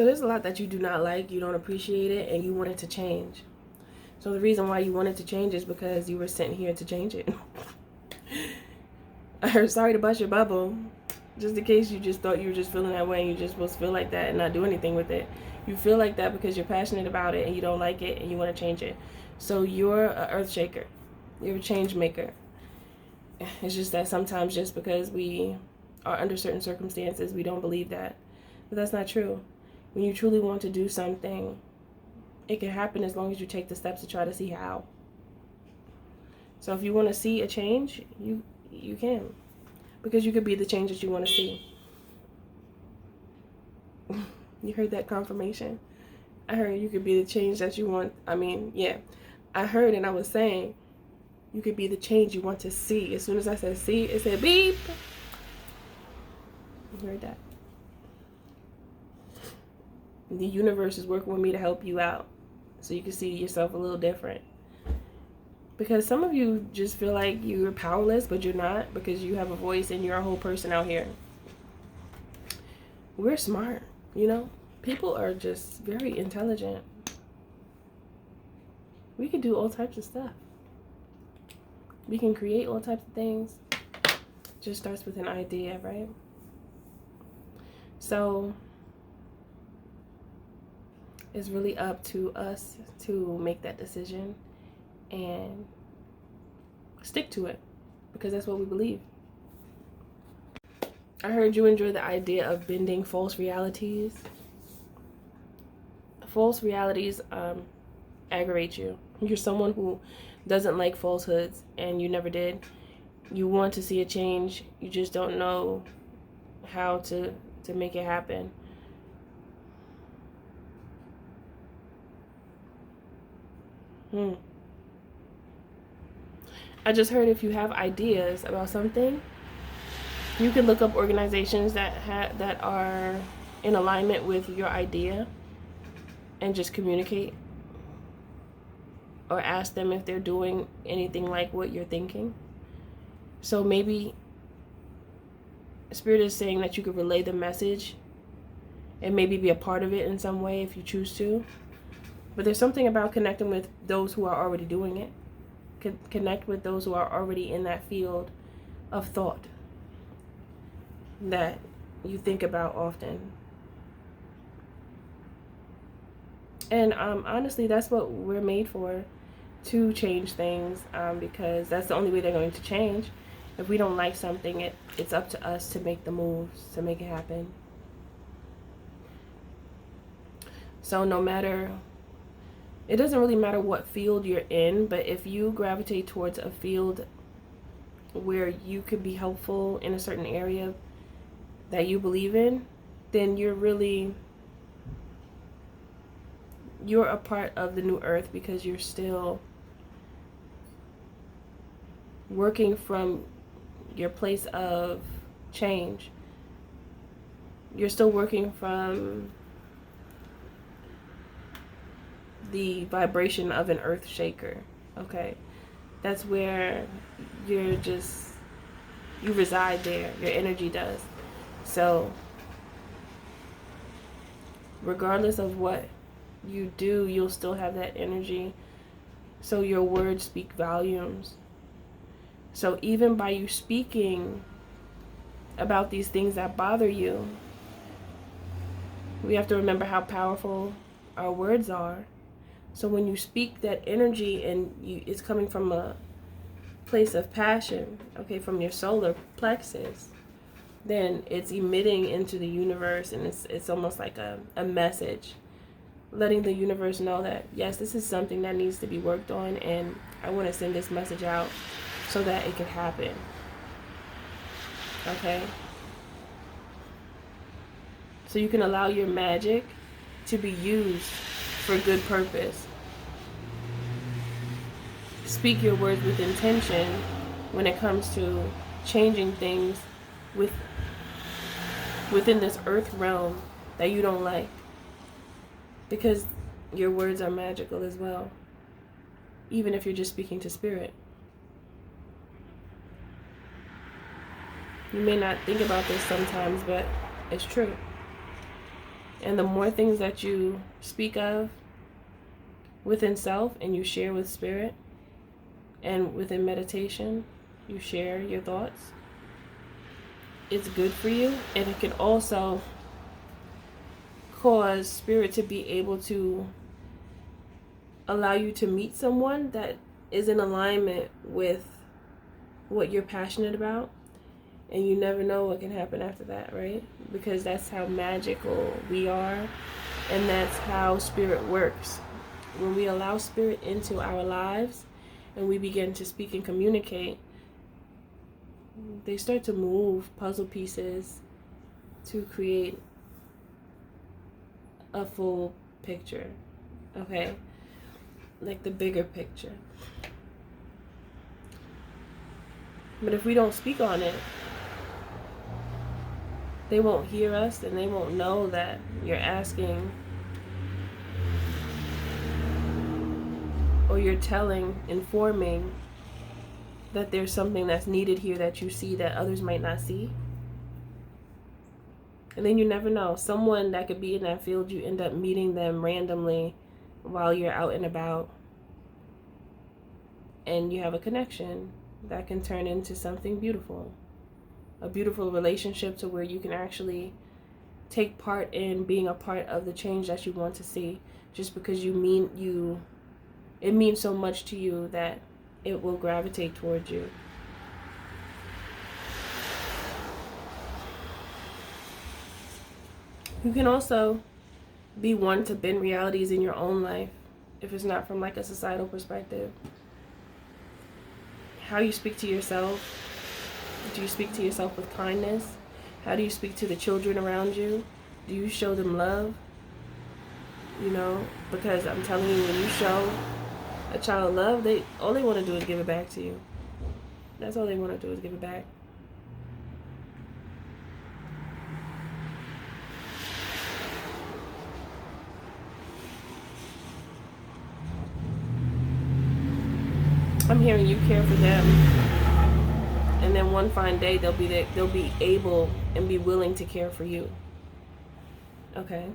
So there's a lot that you do not like, you don't appreciate it, and you want it to change. So the reason why you want it to change is because you were sent here to change it. I heard, sorry to bust your bubble. Just in case you just thought you were just feeling that way and you just supposed to feel like that and not do anything with it. You feel like that because you're passionate about it and you don't like it and you want to change it. So you're an earth shaker. You're a change maker. It's just that sometimes just because we are under certain circumstances, we don't believe that. But that's not true. When you truly want to do something, it can happen as long as you take the steps to try to see how. So if you want to see a change, you can. Because you could be the change that you want to see. You heard that confirmation? I heard you could be the change that you want. I mean, yeah. I heard and I was saying you could be the change you want to see. As soon as I said see, it said beep. You heard that? The universe is working with me to help you out so you can see yourself a little different. Because some of you just feel like you're powerless, but you're not, because you have a voice and you're a whole person out here. We're smart, you know? People are just very intelligent. We can do all types of stuff. We can create all types of things. Just starts with an idea, right? So it's really up to us to make that decision and stick to it, because that's what we believe. I heard you enjoy the idea of bending false realities. False realities aggravate you. You're someone who doesn't like falsehoods, and you never did. You want to see a change. You just don't know how to make it happen. I just heard if you have ideas about something, you can look up organizations that are in alignment with your idea and just communicate, or ask them if they're doing anything like what you're thinking. So maybe Spirit is saying that you could relay the message and maybe be a part of it in some way if you choose to. But there's something about connecting with those who are already doing it. Connect with those who are already in that field of thought that you think about often. And honestly, that's what we're made for, to change things, because that's the only way they're going to change. If we don't like something, it's up to us to make the moves, to make it happen. So no matter, it doesn't really matter what field you're in, but if you gravitate towards a field where you can be helpful in a certain area that you believe in, then you're a part of the new earth, because you're still working from your place of change. You're still working from the vibration of an earth shaker. Okay, that's where you reside there. Your energy does. So regardless of what you do, you'll still have that energy. So your words speak volumes. So even by you speaking about these things that bother you, we have to remember how powerful our words are. So when you speak that energy, and it's coming from a place of passion, okay, from your solar plexus, then it's emitting into the universe, and it's almost like a message, letting the universe know that, yes, this is something that needs to be worked on, and I want to send this message out so that it can happen. Okay? So you can allow your magic to be used for good purpose. Speak your words with intention when it comes to changing things within this earth realm that you don't like. Because your words are magical as well, even if you're just speaking to spirit. You may not think about this sometimes, but it's true. And the more things that you speak of within self and you share with spirit, and within meditation, you share your thoughts, it's good for you. And it can also cause spirit to be able to allow you to meet someone that is in alignment with what you're passionate about. And you never know what can happen after that, right? Because that's how magical we are, and that's how spirit works. When we allow spirit into our lives and we begin to speak and communicate, they start to move puzzle pieces to create a full picture, okay? Like the bigger picture. But if we don't speak on it, they won't hear us, and they won't know that you're asking, or you're telling, informing that there's something that's needed here that you see that others might not see. And then you never know. Someone that could be in that field, you end up meeting them randomly while you're out and about, and you have a connection that can turn into something beautiful. A beautiful relationship to where you can actually take part in being a part of the change that you want to see, just because it means so much to you that it will gravitate towards you. You can also be one to bend realities in your own life if it's not from like a societal perspective. How you speak to yourself. Do you speak to yourself with kindness? How do you speak to the children around you? Do you show them love? You know, because I'm telling you, when you show a child love, all they want to do is give it back to you. That's all they want to do is give it back. I'm hearing you care for them, and then one fine day they'll be able and be willing to care for you. Okay.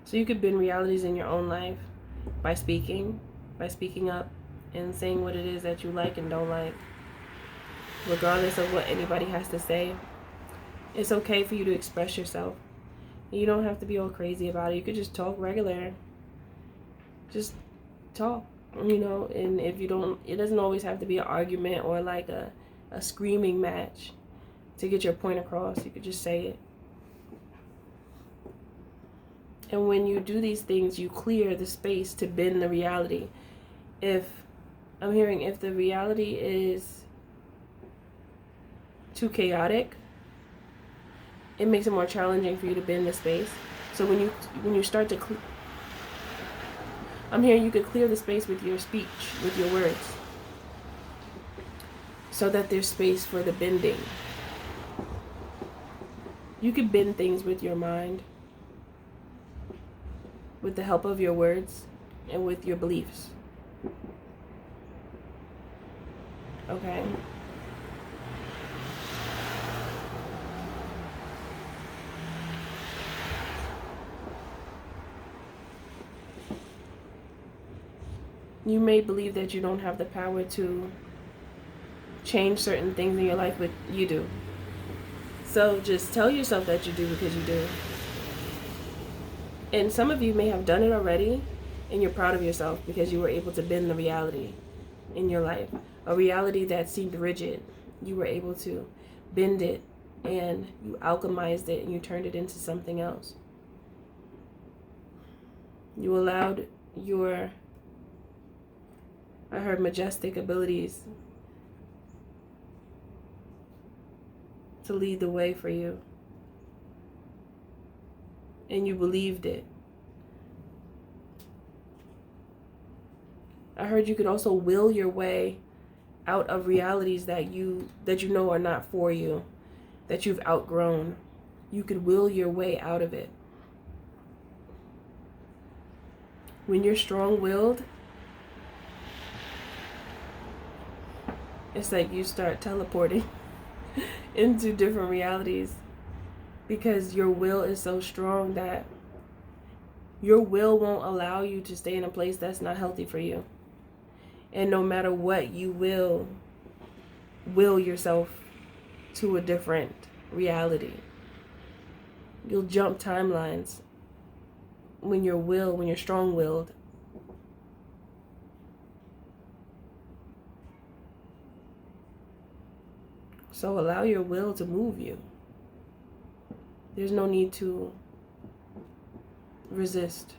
So you could bend realities in your own life by speaking up and saying what it is that you like and don't like, regardless of what anybody has to say. It's okay for you to express yourself. You don't have to be all crazy about it. You could just talk regular. Just talk, you know, and if you don't, it doesn't always have to be an argument or like a screaming match to get your point across. You could just say it. And when you do these things, you clear the space to bend the reality. If the reality is too chaotic, it makes it more challenging for you to bend the space. So when you start to I'm hearing you could clear the space with your speech, with your words, so that there's space for the bending. You could bend things with your mind, with the help of your words, and with your beliefs. Okay? You may believe that you don't have the power to change certain things in your life, but you do. So just tell yourself that you do, because you do. And some of you may have done it already, and you're proud of yourself because you were able to bend the reality in your life. A reality that seemed rigid, you were able to bend it, and you alchemized it, and you turned it into something else. You allowed your, I heard, majestic abilities to lead the way for you. And you believed it. I heard you could also will your way out of realities that you know are not for you, that you've outgrown. You could will your way out of it. When you're strong-willed, it's like you start teleporting into different realities because your will is so strong that your will won't allow you to stay in a place that's not healthy for you. And no matter what, you will yourself to a different reality. You'll jump timelines when you're strong-willed. So allow your will to move you. There's no need to resist.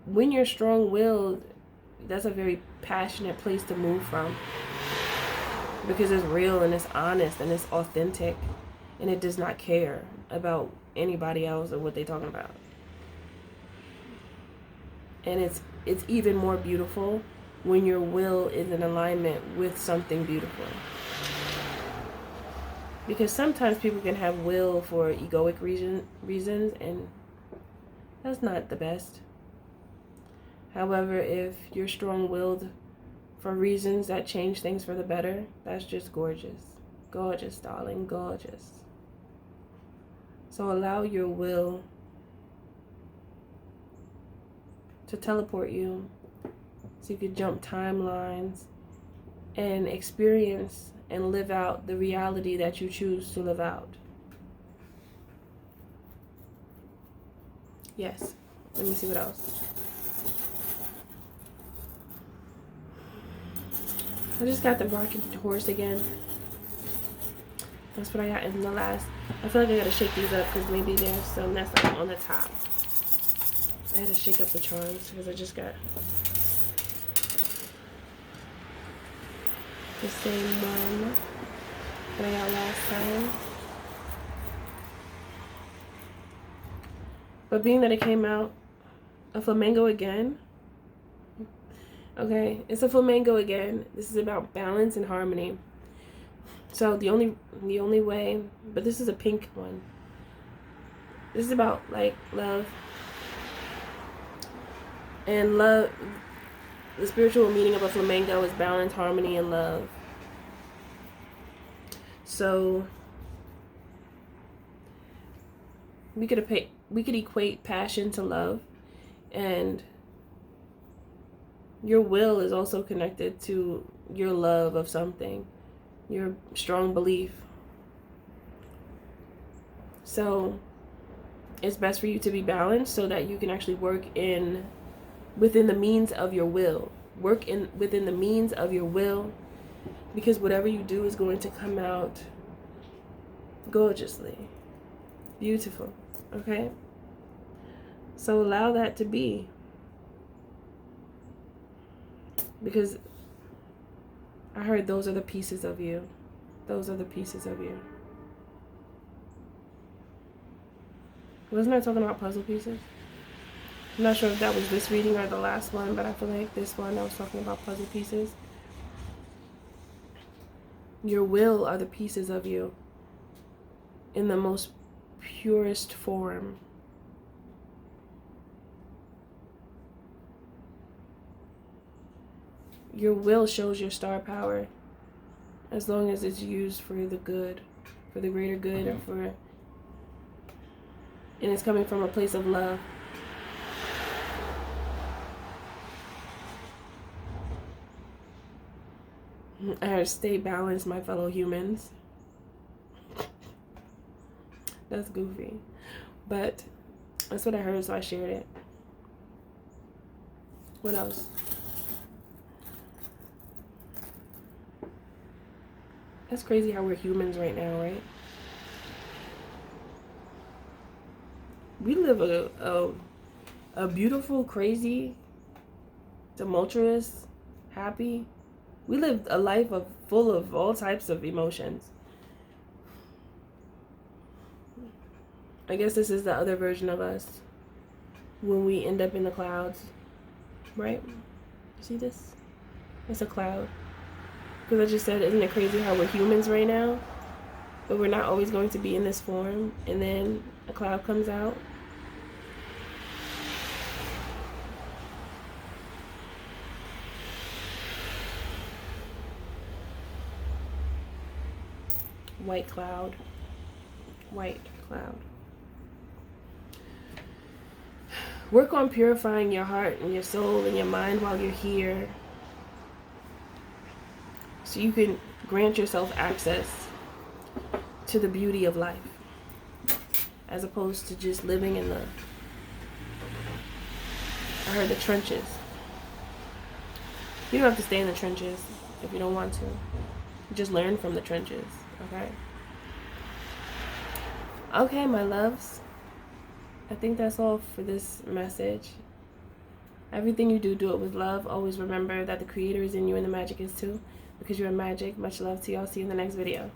When you're strong-willed, that's a very passionate place to move from, because it's real and it's honest and it's authentic, and it does not care about anybody else or what they're talking about. And it's even more beautiful when your will is in alignment with something beautiful. Because sometimes people can have will for egoic reasons, and that's not the best. However, if you're strong-willed for reasons that change things for the better, that's just gorgeous. Gorgeous, darling, gorgeous. So allow your will to teleport you so you can jump timelines and experience and live out the reality that you choose to live out. Yes. Let me see what else. I just got the rocking horse again. That's what I got in the last. I feel like I gotta shake these up because maybe there's some that's like on the top. I had to shake up the charms because I just got the same one that I got last time. But being that it came out a flamingo again. Okay, it's a flamingo again. This is about balance and harmony. So the only way, but this is a pink one. This is about like love. And love, the spiritual meaning of a flamingo is balance, harmony, and love. So we could equate passion to love, and your will is also connected to your love of something, your strong belief. So it's best for you to be balanced so that you can actually work within the means of your will. Within the means of your will, because whatever you do is going to come out gorgeously, beautiful, okay? So allow that to be. Because I heard those are the pieces of you. Those are the pieces of you. Wasn't I talking about puzzle pieces? I'm not sure if that was this reading or the last one, but I feel like this one I was talking about puzzle pieces. Your will are the pieces of you in the most purest form. Your will shows your star power as long as it's used for the good, for the greater good, and it's coming from a place of love. I heard stay balanced, my fellow humans. That's goofy. But that's what I heard, so I shared it. What else? That's crazy how we're humans right now, right? We live a beautiful, crazy, tumultuous, happy. We live a life full of all types of emotions. I guess this is the other version of us when we end up in the clouds, right? See this? It's a cloud. Because I just said, isn't it crazy how we're humans right now? But we're not always going to be in this form. And then a cloud comes out. white cloud. White cloud. Work on purifying your heart and your soul and your mind while you're here, so you can grant yourself access to the beauty of life, as opposed to just living in the, I heard, the trenches. You don't have to stay in the trenches if you don't want to. Just learn from the trenches, okay? Okay, my loves. I think that's all for this message. Everything you do, do it with love. Always remember that the creator is in you and the magic is too, because you're magic. Much love to y'all. See you in the next video.